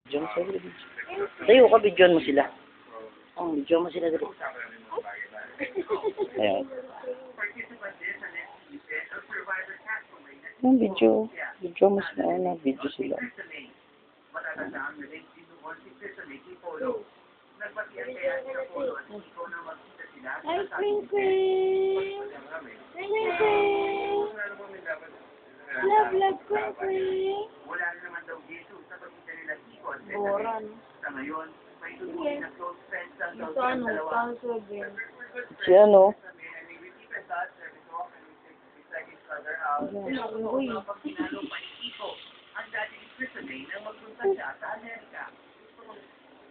Video mo sila, video. Tayo ka, videoan mo sila. Oh, videoan mo sila dali. Ayan. Yung video. Videoan mo sila. Ayan, video sila. Hi, Queen! Love, love, Queen! Boran. Ito ano, cancel din. Si ano? Uy.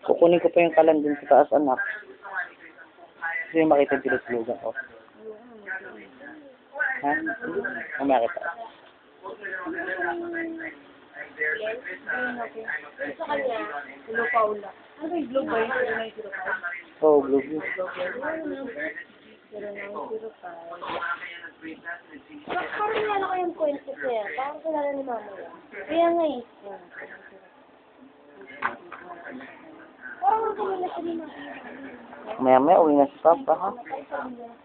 Kukunin ko pa yung kalan dun sa taas, anak. Gusto yung makita yung pinutulugan ko. Ha? Ang makita. Sa kanya, Blue Paula. Ano ba yung Blue ba yung 0905? Oo, blue blue. 0905. Parang wala kayong point ko sir. Parang kilala ni mama yan. Kaya nga eh. Parang kilala siya ni mama. Maya-maya, uwi na si Papa, ha?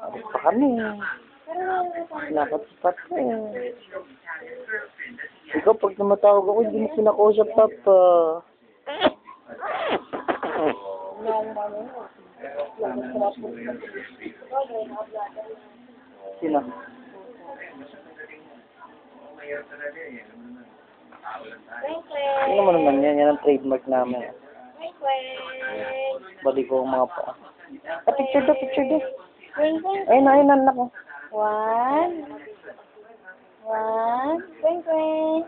Alis pa kami. Lakad si Papa, eh. Ikaw, pag tumatawag ako, hindi mo kinakausap, Papa. Sino? Ano naman yan? Yan ang trademark namin. Bali ko ang mga pa. Ah, picture daw, picture daw. Ayun na, anak ko. One. Queen.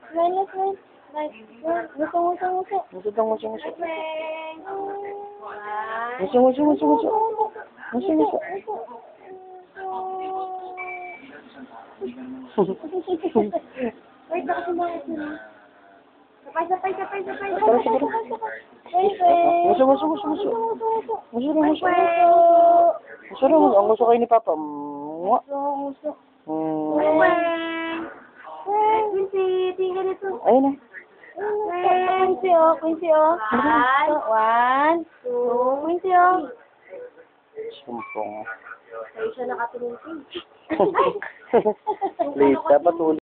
Smile. Nguso. Nguso daw, nguso. Queen. Nguso. Wait, baka sumakit na. Sapay. Tara, siguro. Nguso. Ang gusto kayo ni Papa. Mwah. Nguso. Tingnan dito. Ayun na. Quincy, oh. 1, 2, Quincy, oh. Sumpong. Ay, siya nakatingin. Lisa, patuloy.